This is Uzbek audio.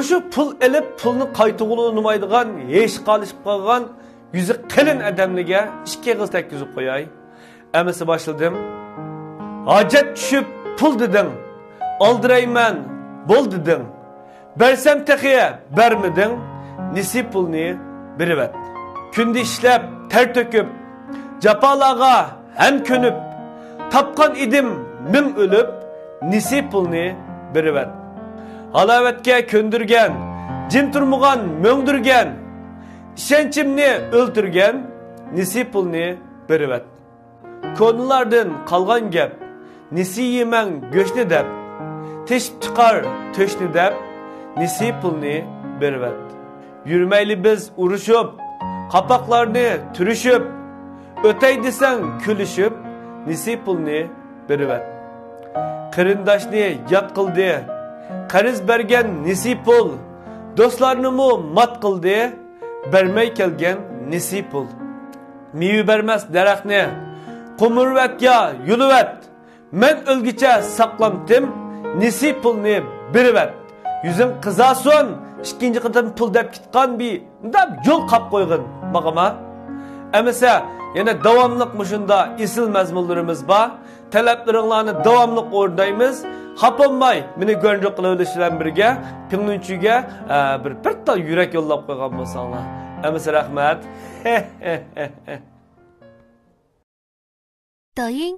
Şu pul elip pulni qaytug'ulu unmaydigan, hech qolishib qolgan yüzü qalin adamlarga ikki qiz tekkizib qo'yay. Amisi boshladim. Hojat tushib pul deding. Oldirayman, bo'l deding. Bersem texiye bermedin. Nisi pulni birivet. Kündi işlep, ter töküp, capalarga hem könüp, tapkan idim min ölüp, nisi pulni birivet. Halavetke köndürgen, cin turmugan möngdürgen, işençimni öldürgen, nisi pulni birivet. Konulardan kalgan gep, nisi yemen göçni dep, teşip çıkar töşni dep, nisi pulni birivet. Yürümeyli biz uruşup, kapaklarını türüşüp, ötey desen külüşüp, nisi pulni birivet. Kırındaşni yat kıldı, kariz bergen nisi pul, dostlarını mu mat kıldı, bermey kelgen nisi pul. Miyu bermez derakni, kumurvet ya yuluvet, men ölgüçe saklamtım, nisi pulni birivet. Yüzün kızason, İkinci kıtın pul dep gitkan bir yol kap koygun bakıma. Emese yine devamlık muşunda isil mezmullarımız ba. Taleplerini devamlık ordayımız. Hapolmay meni gönrü kılıvılışılan birge, pinlünçüge bir tal yürek yollap koygan bolsаңlar. Emese rahmet. 抖音